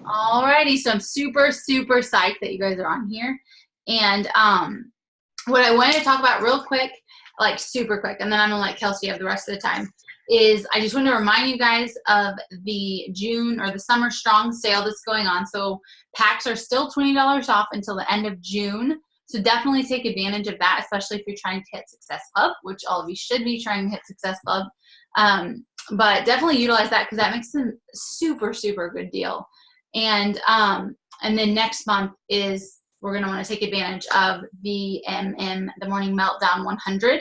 Alrighty, so I'm super, super psyched that you guys are on here. And what I wanted to talk about real quick, like super quick, and then I'm gonna let Kelsie have the rest of the time, is I just want to remind you guys of the June or the Summer Strong sale that's going on. So packs are still $20 off until the end of June. So definitely take advantage of that, especially if you're trying to hit Success Club, which all of you should be trying to hit Success Club. But definitely utilize that because that makes a super, super good deal. And then next month is we're going to want to take advantage of the the Morning Meltdown 100.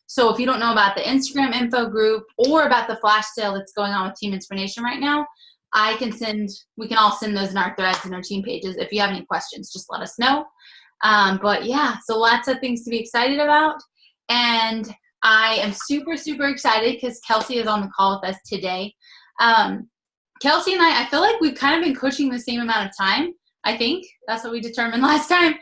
So if you don't know about the Instagram info group or about the flash sale that's going on with Team Inspiration right now, we can all send those in our threads and our team pages. If you have any questions, just let us know. But yeah, so lots of things to be excited about. And I am super, super excited because Kelsie is on the call with us today. Kelsie and I feel like we've kind of been coaching the same amount of time. I think that's what we determined last time.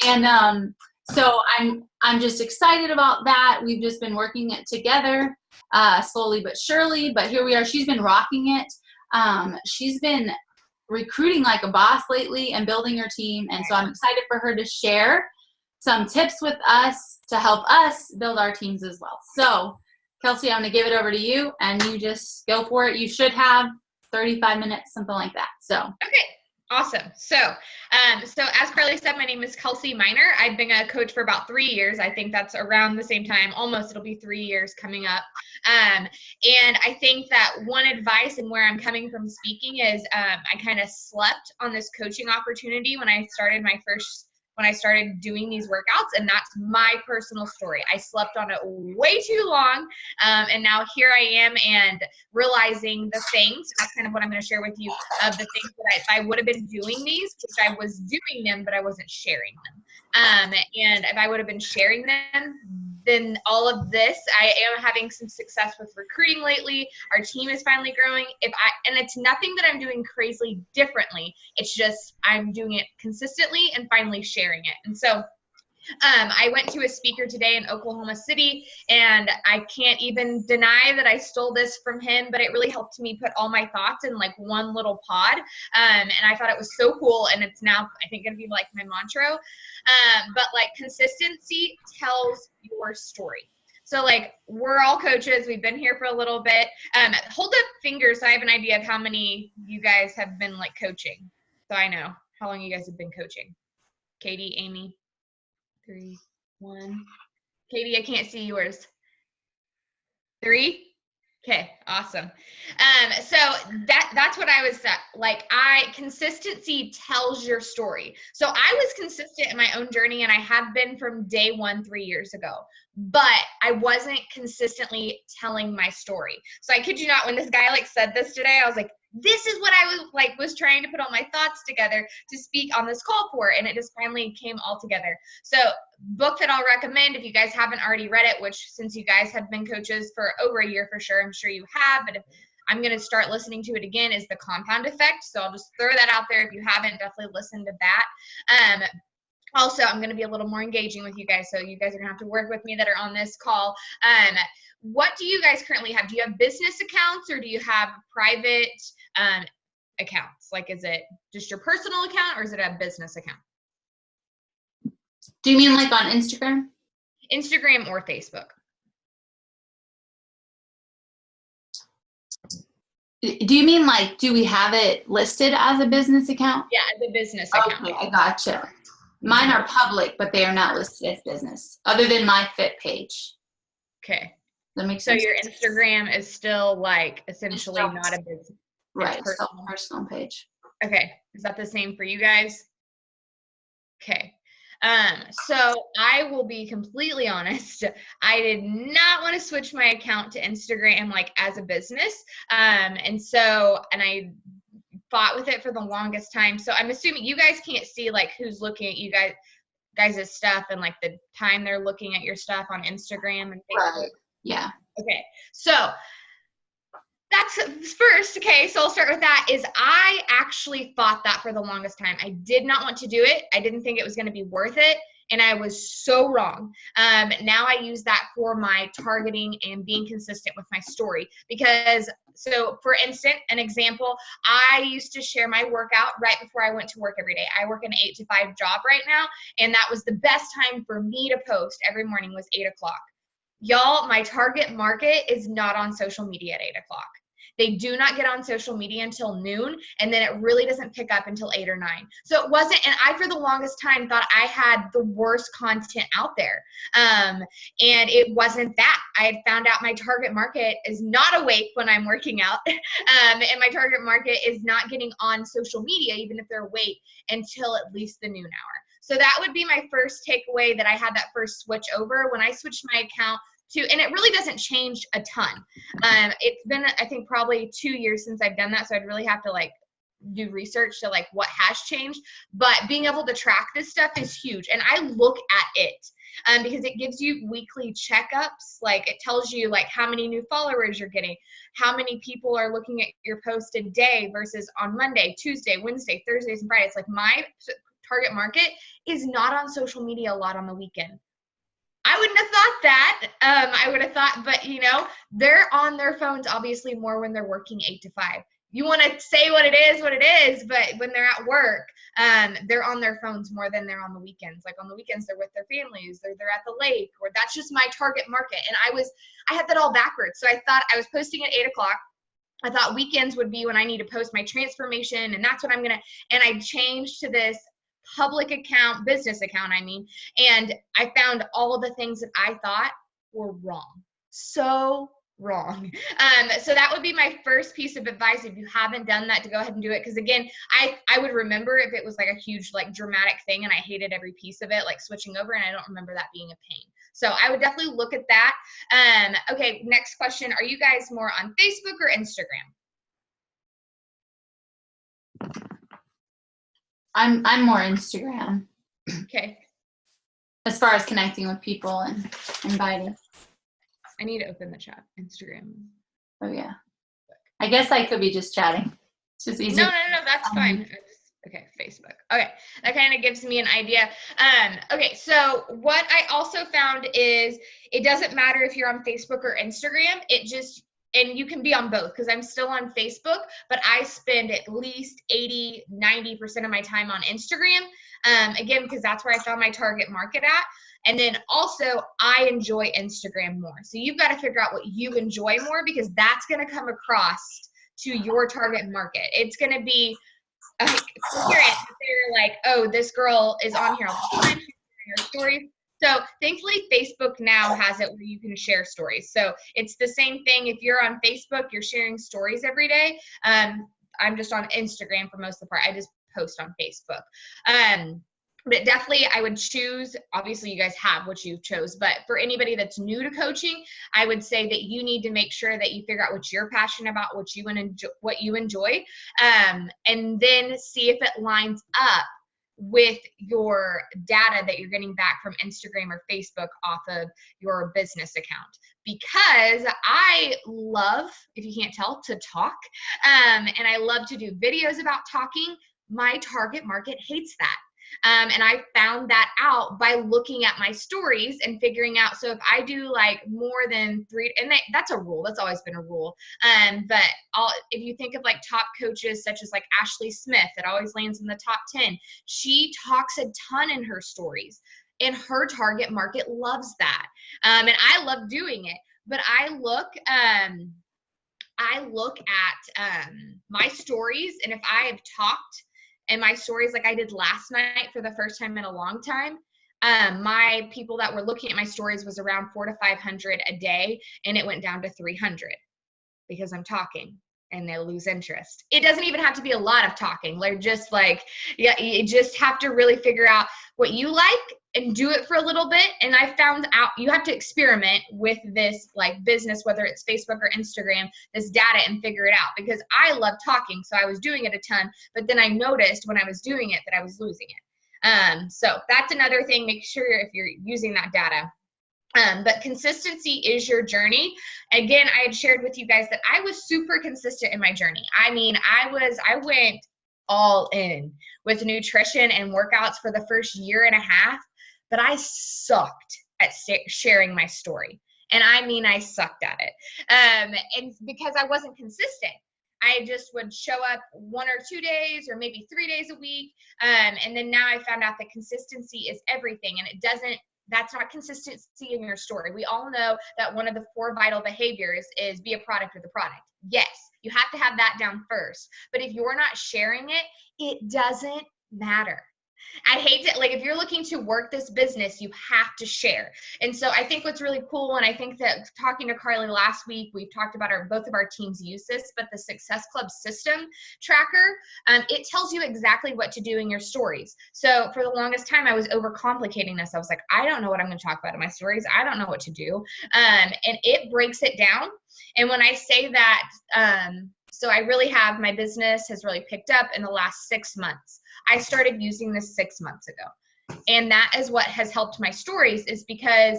And so I'm just excited about that. We've just been working it together slowly but surely. But here we are. She's been rocking it. She's been recruiting like a boss lately and building her team. And so I'm excited for her to share some tips with us to help us build our teams as well. So Kelsie, I'm going to give it over to you and you just go for it. You should have 35 minutes, something like that. So. Okay. Awesome. So as Carly said, my name is Kelsie Miner. I've been a coach for about 3 years. I think that's around the same time, almost. It'll be 3 years coming up. And I think that one advice and where I'm coming from speaking is I kind of slept on this coaching opportunity when I started doing these workouts, and that's my personal story. I slept on it way too long, and now here I am and realizing the things. That's kind of what I'm going to share with you of the things that if I would have been doing these, which I was doing them, but I wasn't sharing them. And if I would have been sharing them, then all of this, I am having some success with recruiting lately. Our team is finally growing. And it's nothing that I'm doing crazily differently. It's just I'm doing it consistently and finally sharing it. And so I went to a speaker today in Oklahoma City, and I can't even deny that I stole this from him, but it really helped me put all my thoughts in like one little pod. And I thought it was so cool. And it's now, I think, going to be like my mantra. But like consistency tells your story. So like we're all coaches. We've been here for a little bit. Hold up fingers so I have an idea of how many you guys have been like coaching. So I know how long you guys have been coaching. Katie, Amy. 3, 1. Katie, I can't see yours. 3. Okay, awesome. So that's what I was like. Consistency tells your story. So I was consistent in my own journey, and I have been from day one 3 years ago. But I wasn't consistently telling my story. So I kid you not, when this guy like said this today, I was like, this is what I was trying to put all my thoughts together to speak on this call for, and it just finally came all together. So book that I'll recommend if you guys haven't already read it, which since you guys have been coaches for over a year for sure, I'm sure you have, but if I'm going to start listening to it again, is The Compound Effect. So I'll just throw that out there. If you haven't, definitely listen to that. Also, I'm going to be a little more engaging with you guys, so you guys are going to have to work with me that are on this call. What do you guys currently have? Do you have business accounts, or do you have private accounts? Like, is it just your personal account, or is it a business account? Do you mean like on Instagram? Instagram or Facebook. Do you mean like, do we have it listed as a business account? Yeah, as a business account. Okay, I gotcha. Mine are public, but they are not listed as business, other than my Fit page. Okay. That makes sense. So your Instagram is still like essentially not a business. Right, it's a personal page. Okay. Is that the same for you guys? Okay. So I will be completely honest. I did not want to switch my account to Instagram like as a business. And I fought with it for the longest time. So I'm assuming you guys can't see like who's looking at you guys' stuff and like the time they're looking at your stuff on Instagram and Facebook. Right. Yeah. Okay. So that's first. Okay. So I'll start with that. I actually fought that for the longest time. I did not want to do it. I didn't think it was going to be worth it. And I was so wrong. Now I use that for my targeting and being consistent with my story. Because, so for instance, an example, I used to share my workout right before I went to work every day. I work an 8 to 5 job right now, and that was the best time for me to post every morning was 8 o'clock. Y'all, my target market is not on social media at 8 o'clock. They do not get on social media until noon, and then it really doesn't pick up until 8 or 9. So it wasn't, and I, for the longest time, thought I had the worst content out there. And it wasn't that. I had found out my target market is not awake when I'm working out, and my target market is not getting on social media, even if they're awake, until at least the noon hour. So that would be my first takeaway, that I had that first switch over. When I switched my account to, and it really doesn't change a ton. It's been, I think, probably 2 years since I've done that. So I'd really have to like do research to like what has changed, but being able to track this stuff is huge. And I look at it because it gives you weekly checkups. Like it tells you like how many new followers you're getting, how many people are looking at your post a day versus on Monday, Tuesday, Wednesday, Thursdays, and Fridays. Like my target market is not on social media a lot on the weekend. I wouldn't have thought that. I would have thought, but you know, they're on their phones obviously more when they're working 8 to 5. You want to say what it is, but when they're at work, they're on their phones more than they're on the weekends. Like on the weekends, they're with their families, they're at the lake, or that's just my target market. And I had that all backwards. So I thought I was posting at 8 o'clock. I thought weekends would be when I need to post my transformation, and that's what I'm going to, and I changed to this public account, business account, I mean, and I found all the things that I thought were wrong. So wrong. So that would be my first piece of advice. If you haven't done that, to go ahead and do it. Because again, I would remember if it was like a huge, like dramatic thing and I hated every piece of it, like switching over, and I don't remember that being a pain. So I would definitely look at that. Okay, next question. Are you guys more on Facebook or Instagram? I'm more Instagram. Okay. As far as connecting with people and inviting. I need to open the chat. Instagram. Oh yeah. I guess I could be just chatting. It's just easier. No, that's fine. Okay, Facebook. Okay, that kind of gives me an idea. Okay, so what I also found is it doesn't matter if you're on Facebook or Instagram. It just, and you can be on both, because I'm still on Facebook, but I spend at least 80-90% of my time on Instagram. Again, because that's where I found my target market at. And then also I enjoy Instagram more. So you've got to figure out what you enjoy more, because that's going to come across to your target market. It's going to be coherent. They're like, oh, this girl is on here all the time, she's sharing her stories. So thankfully, Facebook now has it where you can share stories. So it's the same thing. If you're on Facebook, you're sharing stories every day. I'm just on Instagram for most of the part. I just post on Facebook. But definitely I would choose, obviously you guys have what you chose, but for anybody that's new to coaching, I would say that you need to make sure that you figure out what you're passionate about, what you enjoy, and then see if it lines up with your data that you're getting back from Instagram or Facebook off of your business account. Because I love, if you can't tell, to talk, and I love to do videos about talking. My target market hates that. And I found that out by looking at my stories and figuring out, so if I do like more than 3, and that's a rule, that's always been a rule. But if you think of like top coaches such as like Ashley Smith, that always lands in the top 10, she talks a ton in her stories, and her target market loves that. And I love doing it, but I look at my stories, and if I have talked and my stories like I did last night for the first time in a long time, my people that were looking at my stories was around 400 to 500 a day, and it went down to 300 because I'm talking, and they'll lose interest. It doesn't even have to be a lot of talking. They're just like, yeah, you just have to really figure out what you like and do it for a little bit. And I found out you have to experiment with this like business, whether it's Facebook or Instagram, this data, and figure it out, because I love talking. So I was doing it a ton, but then I noticed when I was doing it that I was losing it. So that's another thing. Make sure if you're using that data. But consistency is your journey. Again, I had shared with you guys that I was super consistent in my journey. I mean, I went all in with nutrition and workouts for the first year and a half, but I sucked at sharing my story. And I mean, I sucked at it. And because I wasn't consistent. I just would show up 1 or 2 days or maybe 3 days a week. And then now I found out that consistency is everything. And that's not consistency in your story. We all know that one of the 4 vital behaviors is be a product of the product. Yes, you have to have that down first. But if you're not sharing it, it doesn't matter. I hate to, like, if you're looking to work this business, you have to share. And so I think what's really cool, and I think that talking to Carly last week, we've talked about both of our teams use this, but the Success Club system tracker, it tells you exactly what to do in your stories. So for the longest time, I was overcomplicating this. I was like, I don't know what I'm going to talk about in my stories. I don't know what to do. And it breaks it down. And when I say that, so I really have, my business has really picked up in the last 6 months. I started using this 6 months ago. And that is what has helped my stories, is because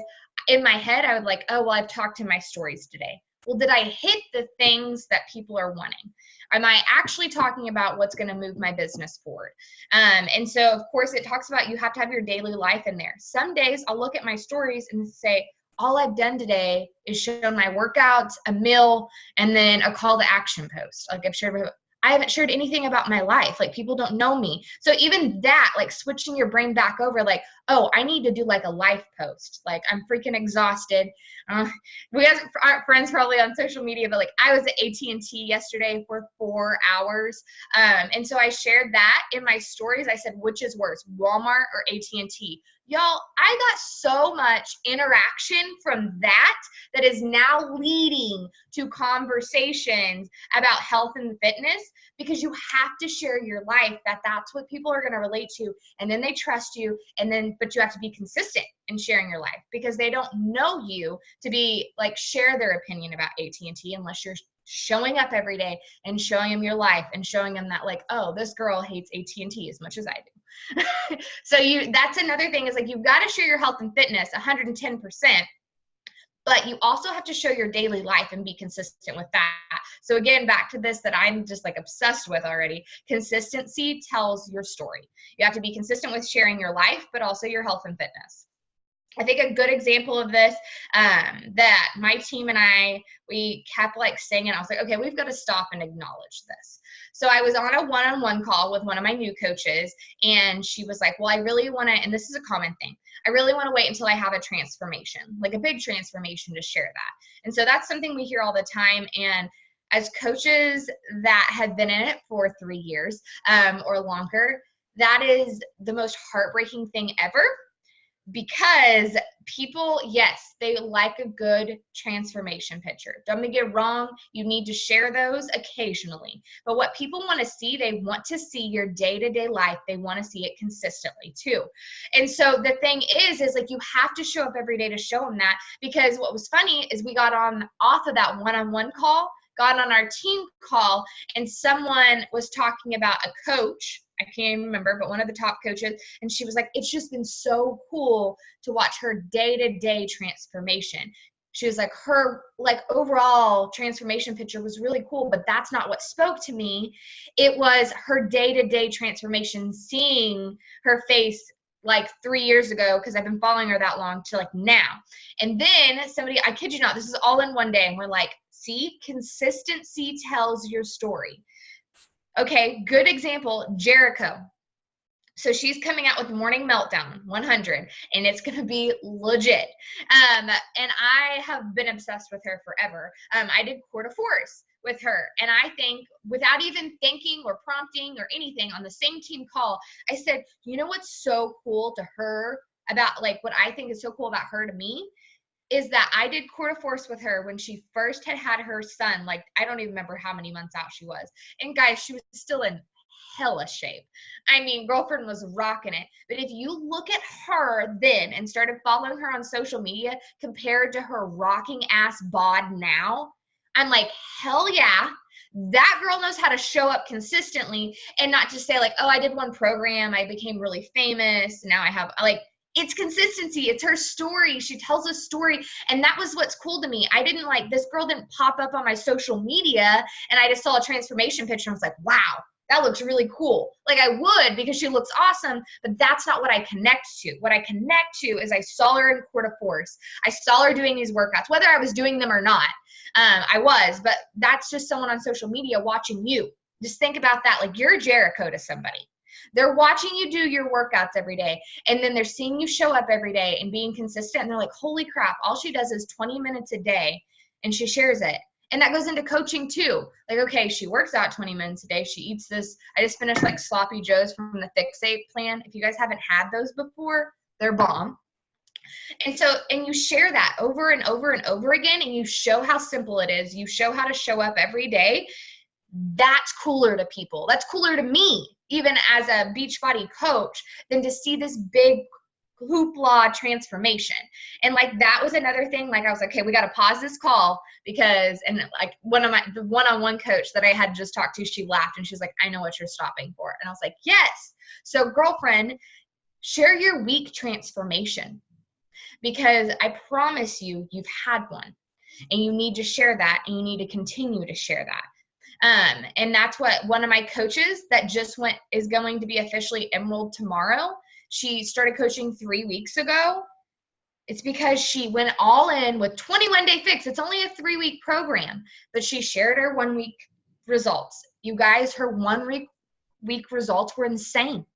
in my head, I would like, oh, well, I've talked to my stories today. Well, did I hit the things that people are wanting? Am I actually talking about what's going to move my business forward? And so, of course, it talks about you have to have your daily life in there. Some days I'll look at my stories and say, all I've done today is shown my workouts, a meal, and then a call to action post. Like I haven't shared anything about my life. Like, people don't know me. So even that, like, switching your brain back over, like, oh, I need to do like a life post. Like, I'm freaking exhausted. We aren't friends probably on social media, but like, I was at AT&T yesterday for 4 hours. And so I shared that in my stories. I said, which is worse, Walmart or AT&T? Y'all, I got so much interaction from that is now leading to conversations about health and fitness, because you have to share your life, that's what people are going to relate to, and then they trust you, but you have to be consistent in sharing your life, because they don't know you to be like, share their opinion about AT&T unless you're showing up every day and showing them your life and showing them that, like, oh, this girl hates AT&T as much as I do. So that's another thing, is like, you've got to share your health and fitness 110%, but you also have to show your daily life and be consistent with that. So again, back to this that I'm just like obsessed with already. Consistency tells your story. You have to be consistent with sharing your life, but also your health and fitness. I think a good example of this, that my team and we kept like saying it. I was like, okay, we've got to stop and acknowledge this. So I was on a one-on-one call with one of my new coaches, and she was like, well, I really want to, and this is a common thing, I really want to wait until I have a transformation, like a big transformation, to share that. And so that's something we hear all the time. And as coaches that have been in it for 3 years or longer, that is the most heartbreaking thing ever. Because people, yes, they like a good transformation picture. Don't get it wrong. You need to share those occasionally. But what people want to see, they want to see your day-to-day life. They want to see it consistently too. And so the thing is like, you have to show up every day to show them that. Because what was funny is we got off of that one-on-one call, got on our team call, and someone was talking about a coach. I can't even remember, but one of the top coaches, and she was like, it's just been so cool to watch her day-to-day transformation. She was like, her like overall transformation picture was really cool, but that's not what spoke to me. It was her day-to-day transformation, seeing her face like 3 years ago, because I've been following her that long, to like now. And then somebody, I kid you not, this is all in one day, and we're like, see, consistency tells your story. Okay, good example, Jericho. So she's coming out with Morning Meltdown 100, and it's going to be legit. And I have been obsessed with her forever. I did Court of Force with her, and I think, without even thinking or prompting or anything, on the same team call, I said, you know what's so cool to her about, like, what I think is so cool about her to me, is that I did Court of Force with her when she first had her son. Like, I don't even remember how many months out she was. And guys, she was still in hella shape. I mean, girlfriend was rocking it. But if you look at her then and started following her on social media compared to her rocking ass bod now, I'm like, hell yeah. That girl knows how to show up consistently, and not just say like, oh, I did one program, I became really famous, now I have, like, it's consistency. It's her story. She tells a story. And that was what's cool to me. I didn't like, this girl didn't pop up on my social media and I just saw a transformation picture and I was like, wow, that looks really cool. Like I would because she looks awesome, but that's not what I connect to. What I connect to is I saw her in Court of Force. I saw her doing these workouts, whether I was doing them or not. I was, but that's just someone on social media watching you. Just think about that. Like you're Jericho to somebody. They're watching you do your workouts every day, and then they're seeing you show up every day and being consistent, and they're like, holy crap, all she does is 20 minutes a day, and she shares it. And that goes into coaching too. Like, okay, she works out 20 minutes a day. She eats this. I just finished like Sloppy Joes from the Fixate plan. If you guys haven't had those before, they're bomb. And so, and you share that over and over and over again, and you show how simple it is. You show how to show up every day. That's cooler to people. That's cooler to me, even as a Beachbody coach, than to see this big hoopla transformation. And like that was another thing. Like I was like, okay, we got to pause this call because, and like the one-on-one coach that I had just talked to, she laughed and she was like, I know what you're stopping for. And I was like, yes. So girlfriend, share your week transformation, because I promise you, you've had one, and you need to share that, and you need to continue to share that. And that's what one of my coaches that just is going to be officially Emerald tomorrow. She started coaching 3 weeks ago. It's because she went all in with 21 Day Fix. It's only a 3-week program, but she shared her 1 week results. You guys, her 1 week results were insane.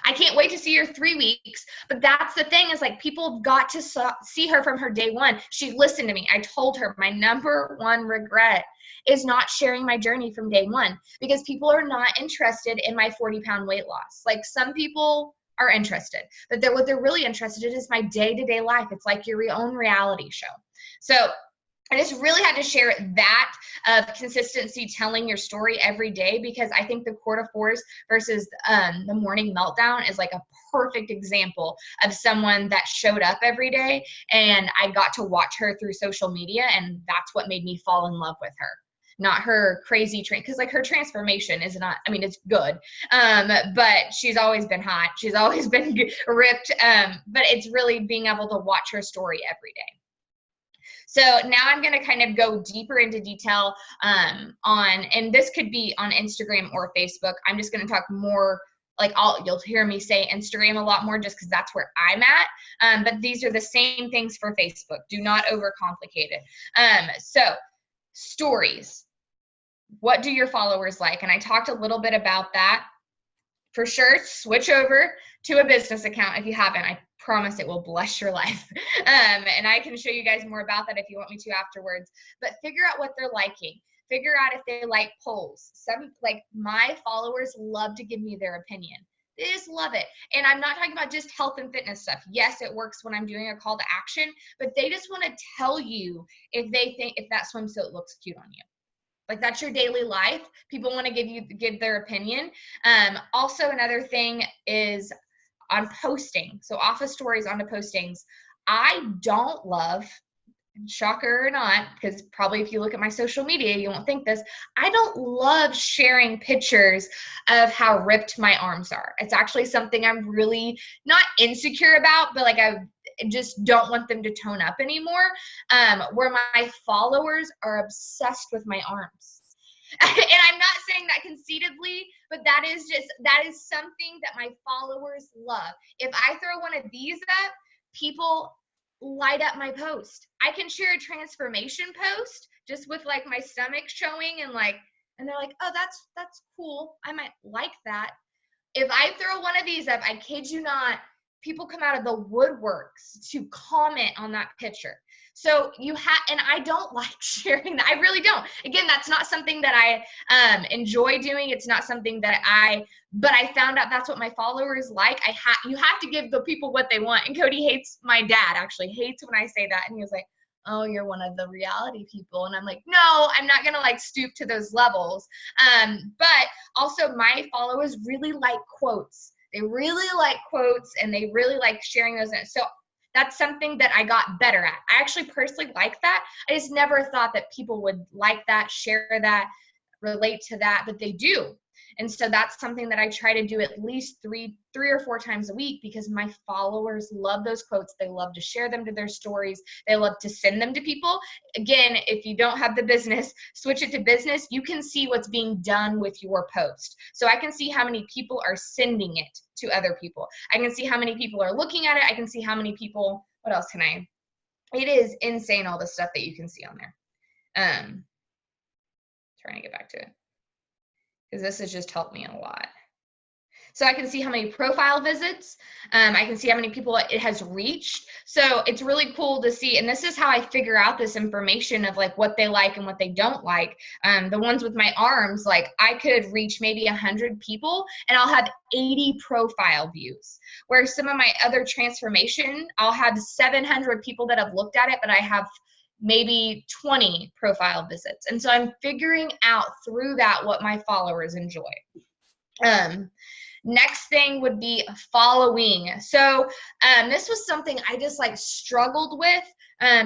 I can't wait to see her 3 weeks, but that's the thing is like people have got to see her from her day one. She listened to me. I told her my number one regret is not sharing my journey from day one, because people are not interested in my 40-pound weight loss. Like some people are interested, but what they're really interested in is my day-to-day life. It's like your own reality show. So I just really had to share that of consistency, telling your story every day, because I think the Court of Force versus the Morning Meltdown is like a perfect example of someone that showed up every day, and I got to watch her through social media, and that's what made me fall in love with her. Not her crazy because like her transformation is not, I mean, it's good, but she's always been hot. She's always been ripped, but it's really being able to watch her story every day. So now I'm going to kind of go deeper into detail on, and this could be on Instagram or Facebook. I'm just going to talk more, like you'll hear me say Instagram a lot more just because that's where I'm at. But these are the same things for Facebook. Do not overcomplicate it. So stories. What do your followers like? And I talked a little bit about that. For sure, switch over to a business account if you haven't. I promise it will bless your life. And I can show you guys more about that if you want me to afterwards. But figure out what they're liking. Figure out if they like polls. Like my followers love to give me their opinion. They just love it. And I'm not talking about just health and fitness stuff. Yes, it works when I'm doing a call to action, but they just want to tell you if they think if that swimsuit looks cute on you. Like that's your daily life. People want to give their opinion. Also, another thing is on posting. So off of stories onto postings. I don't love, shocker or not, because probably if you look at my social media, you won't think this. I don't love sharing pictures of how ripped my arms are. It's actually something I'm really not insecure about, but like I just don't want them to tone up anymore. Where my followers are obsessed with my arms. And I'm not saying that conceitedly, but that is something that my followers love. If I throw one of these up, people light up my post. I can share a transformation post just with like my stomach showing and they're like, oh, that's cool. I might like that. If I throw one of these up, I kid you not, people come out of the woodworks to comment on that picture. So and I don't like sharing that. I really don't. Again, that's not something that I enjoy doing. It's not something that but I found out that's what my followers like. You have to give the people what they want. And Cody my dad actually hates when I say that. And he was like, oh, you're one of the reality people. And I'm like, no, I'm not going to like stoop to those levels. But also my followers really like quotes. They really like quotes and they really like sharing those. So that's something that I got better at. I actually personally like that. I just never thought that people would like that, share that, relate to that, but they do. And so that's something that I try to do at least three or four times a week, because my followers love those quotes. They love to share them to their stories. They love to send them to people. Again, if you don't have the business, switch it to business. You can see what's being done with your post. So I can see how many people are sending it to other people. I can see how many people are looking at it. I can see how many people, what else can I? It is insane, all the stuff that you can see on there. Trying to get back to it, because this has just helped me a lot. So I can see how many profile visits, I can see how many people it has reached. So it's really cool to see. And this is how I figure out this information of like what they like and what they don't like. The ones with my arms, like I could reach maybe 100 people and I'll have 80 profile views. Where some of my other transformation, I'll have 700 people that have looked at it, but I have maybe 20 profile visits. And so I'm figuring out through that what my followers enjoy. Next thing would be following. So this was something I just like struggled with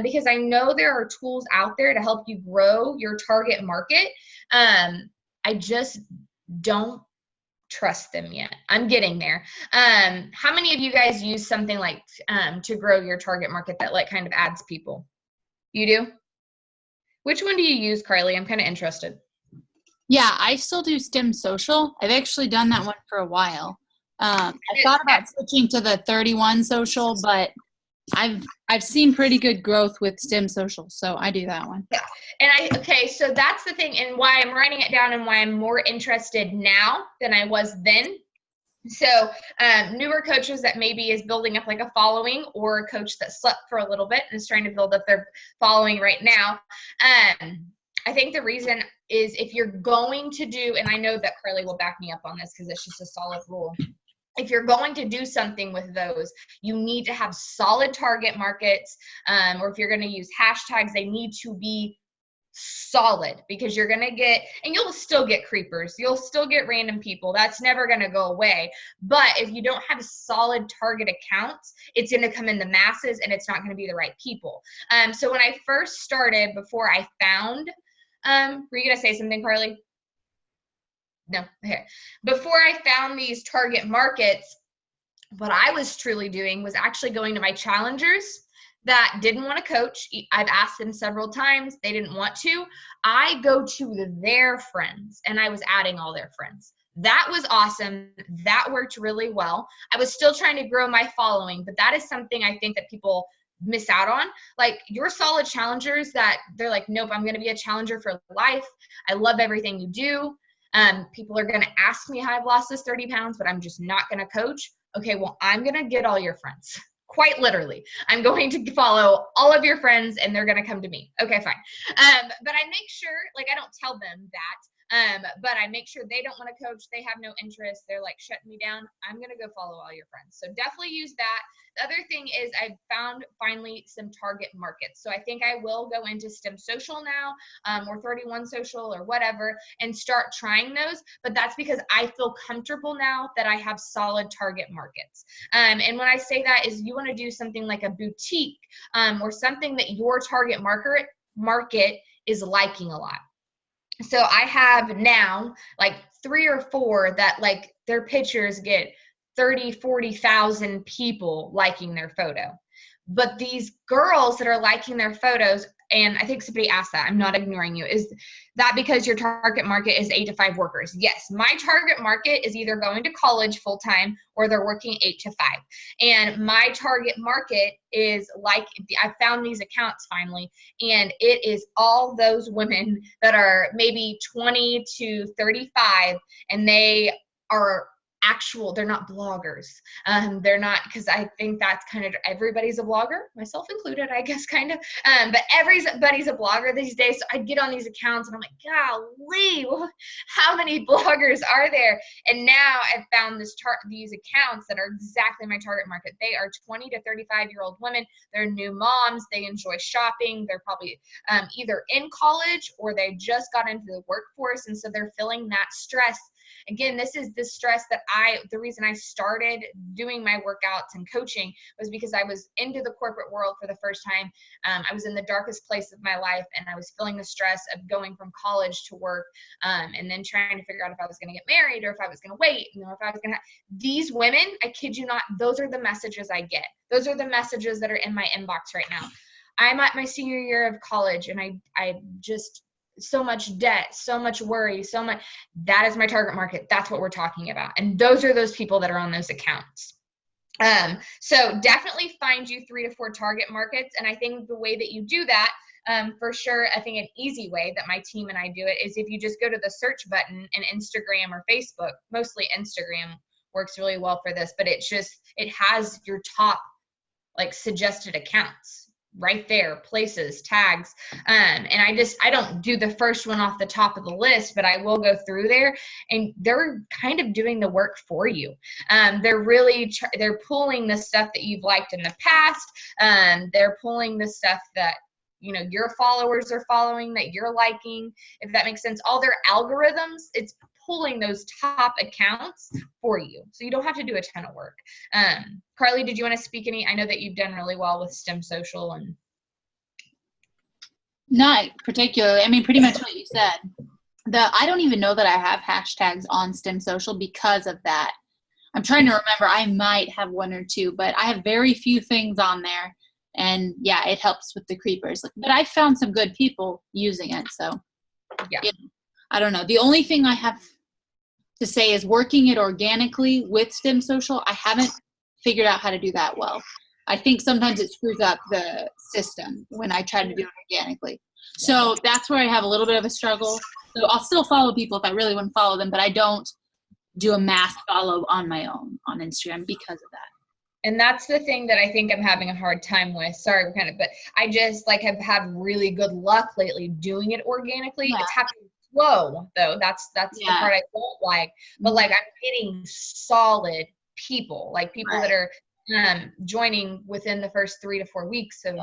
because I know there are tools out there to help you grow your target market. I just don't trust them yet. I'm getting there. How many of you guys use something like to grow your target market that like kind of adds people? You do? Which one do you use, Carly? I'm kind of interested. Yeah, I still do Stem Social. I've actually done that one for a while. I thought about switching to the 31 Social, but I've seen pretty good growth with Stem Social, so I do that one. Yeah. And okay, so that's the thing, and why I'm writing it down and why I'm more interested now than I was then. So newer coaches that maybe is building up like a following, or a coach that slept for a little bit and is trying to build up their following right now. I think the reason is if you're going to do, and I know that Carly will back me up on this because it's just a solid rule. If you're going to do something with those, you need to have solid target markets, or if you're going to use hashtags, they need to be solid, because you're going to get, and you'll still get creepers. You'll still get random people. That's never going to go away. But if you don't have solid target accounts, it's going to come in the masses and it's not going to be the right people. So when I first started, before I found, were you going to say something, Carly? No. Okay. Before I found these target markets, what I was truly doing was actually going to my challengers that didn't want to coach. I've asked them several times. They didn't want to. I go to their friends, and I was adding all their friends. That was awesome. That worked really well. I was still trying to grow my following, but that is something I think that people miss out on. Like your solid challengers that they're like, nope, I'm going to be a challenger for life. I love everything you do. People are going to ask me how I've lost this 30 pounds, but I'm just not going to coach. Okay, well, I'm going to get all your friends. Quite literally. I'm going to follow all of your friends and they're going to come to me. Okay, fine. But I make sure, like, I don't tell them that, but I make sure they don't want to coach. They have no interest. They're like shutting me down. I'm going to go follow all your friends. So definitely use that. The other thing is I found finally some target markets. So I think I will go into Stem Social now, or 31 Social or whatever, and start trying those. But that's because I feel comfortable now that I have solid target markets. And when I say that is you want to do something like a boutique, or something that your target market is liking a lot. So I have now like 3 or 4 that like their pictures get 30, 40,000 people liking their photo. But these girls that are liking their photos, and I think somebody asked that, I'm not ignoring you, is that because your target market is 8 to 5 workers? Yes, my target market is either going to college full-time or they're working 8 to 5. And my target market is like, I found these accounts finally, and it is all those women that are maybe 20 to 35, and they are they're not bloggers. They're not, because I think that's kind of, everybody's a blogger, myself included, I guess, kind of. But everybody's a blogger these days. So I get on these accounts and I'm like, golly, how many bloggers are there? And now I've found these accounts that are exactly my target market. They are 20 to 35-year-old women. They're new moms. They enjoy shopping. They're probably either in college or they just got into the workforce. And so they're feeling that stress. again, this is the stress that the reason I started doing my workouts and coaching was because I was into the corporate world for the first time. I was in the darkest place of my life, and I was feeling the stress of going from college to work, and then trying to figure out if I was going to get married or if I was going to wait, and if I was going to these women, I kid you not, those are the messages I get. Those are the messages that are in my inbox right now. I'm at my senior year of college, and I just, so much debt, so much worry, so much. That is my target market. That's what we're talking about. And those are those people that are on those accounts. So definitely find you 3 to 4 target markets. And I think the way that you do that, for sure, I think an easy way that my team and I do it is if you just go to the search button in Instagram or Facebook. Mostly Instagram works really well for this, but it has your top like suggested accounts right there, places, tags. And I don't do the first one off the top of the list, but I will go through there, and they're kind of doing the work for you. They're pulling the stuff that you've liked in the past. They're pulling the stuff that, you know, your followers are following, that you're liking, if that makes sense. All their algorithms, it's pulling those top accounts for you. So you don't have to do a ton of work. Carly, did you want to speak any? I know that you've done really well with STEM Social. And not particularly. I mean, pretty much what you said. I don't even know that I have hashtags on STEM Social because of that. I'm trying to remember. I might have 1 or 2, but I have very few things on there. And yeah, it helps with the creepers. But I found some good people using it. So yeah. I don't know. The only thing I have to say is working it organically with STEM Social. I haven't figured out how to do that well. I think sometimes it screws up the system when I try to do it organically. So that's where I have a little bit of a struggle. So I'll still follow people if I really want to follow them, but I don't do a mass follow on my own on Instagram because of that. And that's the thing that I think I'm having a hard time with. Sorry, but I just have had really good luck lately doing it organically. Yeah. It's happening slow though. That's the part I don't like. But I'm getting solid people, people that are joining within the first 3 to 4 weeks of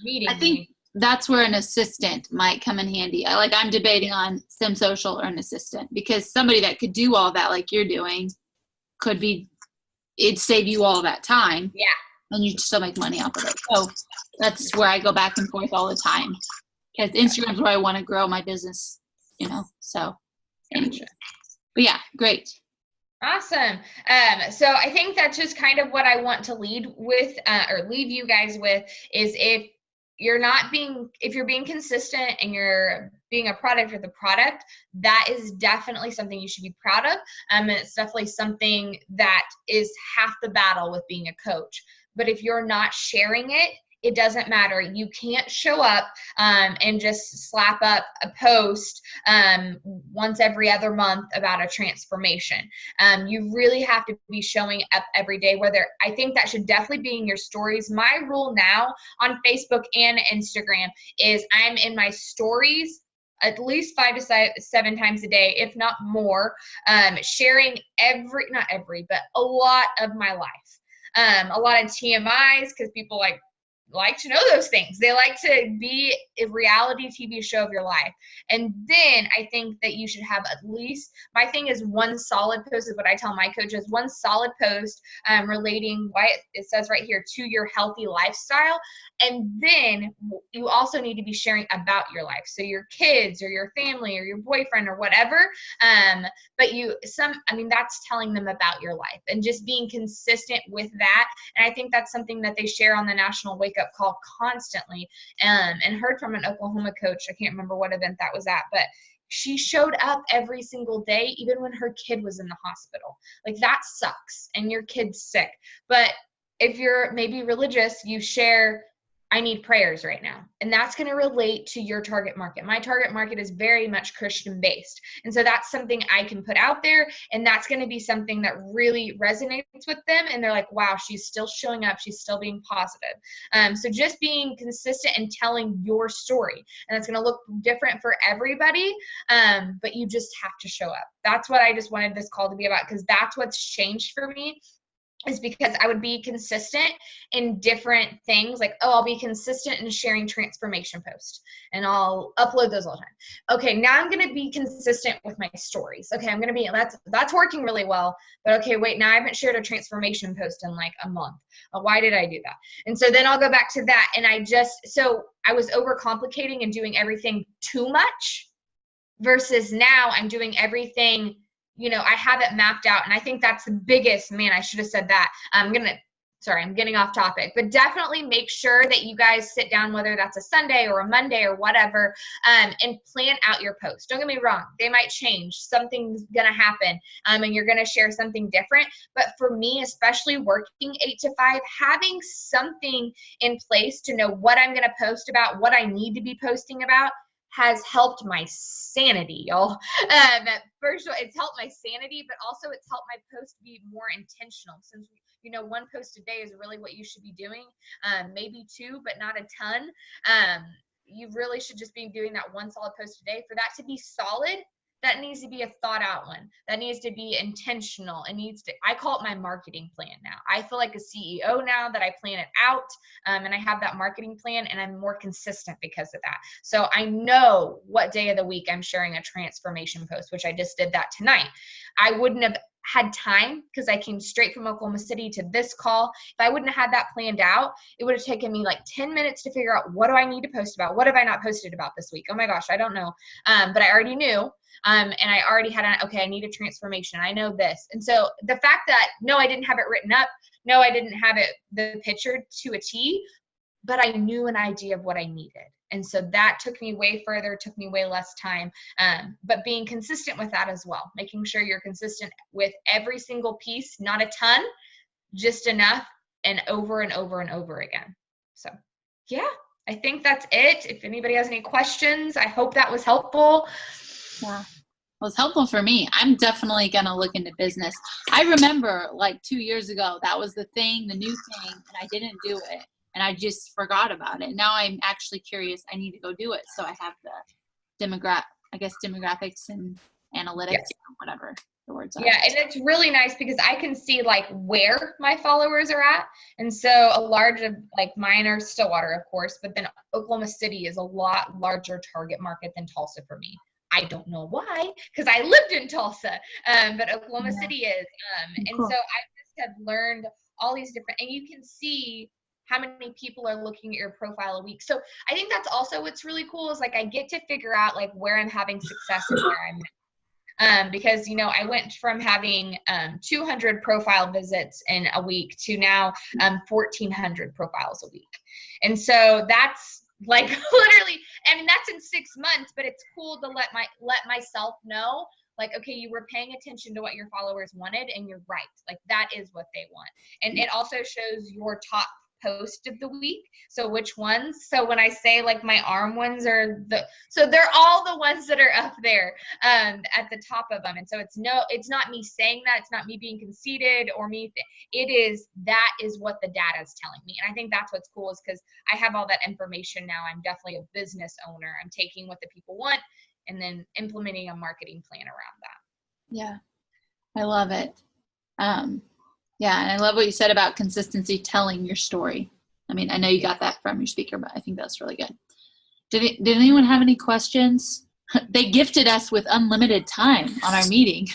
meeting. I think that's where an assistant might come in handy. I'm debating on STEM Social or an assistant, because somebody that could do all that like you're doing it'd save you all that time. Yeah. And you'd still make money off of it. So that's where I go back and forth all the time, because Instagram's where I want to grow my business, so anyway. But yeah, great. Awesome. So I think that's just kind of what I want to leave you guys with is if you're being consistent and you're being a product with a product, that is definitely something you should be proud of. And it's definitely something that is half the battle with being a coach. But if you're not sharing it, it doesn't matter. You can't show up and just slap up a post once every other month about a transformation. You really have to be showing up every day. I think that should definitely be in your stories. My rule now on Facebook and Instagram is I'm in my stories at least 5 to 7 times a day, if not more, sharing not every, but a lot of my life. A lot of TMIs, because people like to know those things. They like to be a reality TV show of your life. And then I think that you should have at least, my thing is one solid post is what I tell my coaches, one solid post relating why it says right here to your healthy lifestyle. And then you also need to be sharing about your life. So your kids or your family or your boyfriend or whatever. That's telling them about your life and just being consistent with that. And I think that's something that they share on the National Wake Up Call constantly, and heard from an Oklahoma coach. I can't remember what event that was at, but she showed up every single day, even when her kid was in the hospital. That sucks, and your kid's sick. But if you're maybe religious, you share, I need prayers right now. And that's going to relate to your target market. My target market is very much Christian based. And so that's something I can put out there. And that's going to be something that really resonates with them. And they're like, wow, she's still showing up. She's still being positive. So just being consistent and telling your story. And it's going to look different for everybody. But you just have to show up. That's what I just wanted this call to be about, because that's what's changed for me. is because I would be consistent in different things. Like, oh, I'll be consistent in sharing transformation posts and I'll upload those all the time. Okay, now I'm going to be consistent with my stories. Okay, I'm going to be, that's working really well. But okay, wait, now I haven't shared a transformation post in like a month. Why did I do that? And so then I'll go back to that. And so I was overcomplicating and doing everything too much versus now I'm doing everything, I have it mapped out. And I think that's the biggest, man, I should have said that. I'm getting off topic, but definitely make sure that you guys sit down, whether that's a Sunday or a Monday or whatever, and plan out your post. Don't get me wrong. They might change. Something's going to happen, and you're going to share something different. But for me, especially working 8 to 5, having something in place to know what I'm going to post about, what I need to be posting about, has helped my sanity, y'all. First of all, it's helped my sanity, but also it's helped my post be more intentional, since one post a day is really what you should be doing. Maybe 2, but not a ton. You really should just be doing that one solid post a day. For that to be solid, that needs to be a thought out one. That needs to be intentional. I call it my marketing plan now. I feel like a CEO now that I plan it out, and I have that marketing plan, and I'm more consistent because of that. So I know what day of the week I'm sharing a transformation post, which I just did that tonight. I wouldn't have had time because I came straight from Oklahoma City to this call. If I wouldn't have had that planned out, it would have taken me like 10 minutes to figure out, what do I need to post about? What have I not posted about this week? Oh my gosh, I don't know. But I already knew. And I already had I need a transformation. I know this. And so the fact that, no, I didn't have it written up. No, I didn't have the picture to a T, but I knew an idea of what I needed. And so that took me way further, took me way less time. But being consistent with that as well, making sure you're consistent with every single piece, not a ton, just enough, and over and over and over again. So yeah, I think that's it. If anybody has any questions, I hope that was helpful. Yeah. Well, it's helpful for me. I'm definitely going to look into business. I remember like 2 years ago, that was the thing, the new thing, and I didn't do it. And I just forgot about it. Now I'm actually curious. I need to go do it. So I have the demographics and analytics, Yes. whatever the words are. Yeah, and it's really nice because I can see like where my followers are at. And so a large of like mine are Stillwater, of course, but then Oklahoma City is a lot larger target market than Tulsa for me. I don't know why, because I lived in Tulsa, but Oklahoma City is. And so I just have learned all these different, and you can see how many people are looking at your profile a week. So I think that's also what's really cool, is like I get to figure out like where I'm having success and where I'm not. Because, I went from having 200 profile visits in a week to now 1,400 profiles a week. And so that's like literally, that's in 6 months, but it's cool to let myself know, like, okay, you were paying attention to what your followers wanted, and you're right. Like, that is what they want. And it also shows your top post of the week. So which ones? So when I say like my arm ones are so they're all the ones that are up there at the top of them. And so it's not me saying that, it's not me being conceited or that is what the data is telling me. And I think that's what's cool, is because I have all that information now. I'm definitely a business owner. I'm taking what the people want and then implementing a marketing plan around that. Yeah, I love it. Yeah, and I love what you said about consistency, telling your story. I mean, I know you got that from your speaker, but I think that's really good. Did anyone have any questions? They gifted us with unlimited time on our meeting.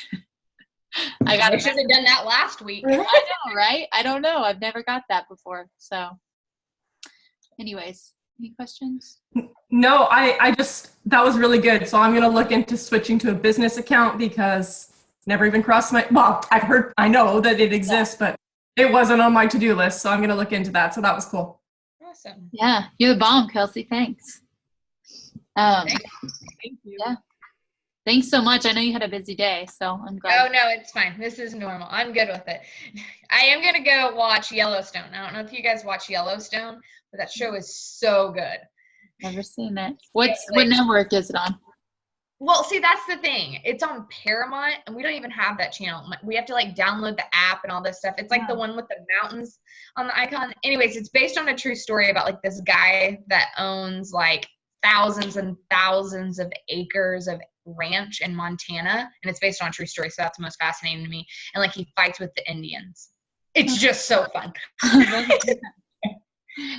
I should have done that last week. I know, right? I don't know. I've never got that before. So anyways, any questions? No, I just, that was really good. So I'm going to look into switching to a business account, because never even crossed I know that it exists, but it wasn't on my to-do list. So I'm going to look into that. So that was cool. Awesome. Yeah. You're the bomb, Kelsie. Thanks. Thank you. Yeah. Thanks so much. I know you had a busy day, so I'm glad. Oh, no, it's fine. This is normal. I'm good with it. I am going to go watch Yellowstone. I don't know if you guys watch Yellowstone, but that show is so good. Never seen it. What network is it on? Well, see, that's the thing. It's on Paramount, and we don't even have that channel. We have to like download the app and all this stuff. It's like the one with the mountains on the icon. Anyways, it's based on a true story about like this guy that owns like thousands and thousands of acres of ranch in Montana, and it's based on a true story. So that's the most fascinating to me. And like he fights with the Indians. It's just so fun.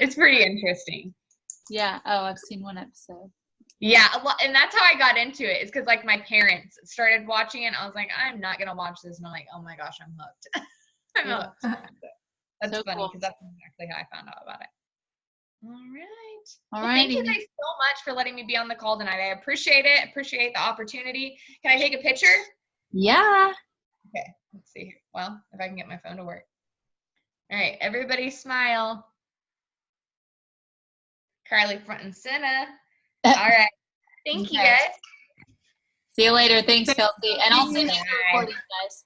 It's pretty interesting. Yeah. Oh, I've seen one episode. Yeah, and that's how I got into it. Is because like my parents started watching it. And I was like, I'm not gonna watch this, and I'm like, oh my gosh, I'm hooked. I'm hooked. That's So funny cool. because that's exactly how I found out about it. All right. All Well, right. thank you guys so much for letting me be on the call tonight. I appreciate it. Appreciate the opportunity. Can I take a picture? Yeah. Okay. Let's see here. Well, if I can get my phone to work. All right. Everybody smile. Carly front and center. All right. Thank you, guys. See you later. Thanks, Kelsie. And I'll send you the recording, guys.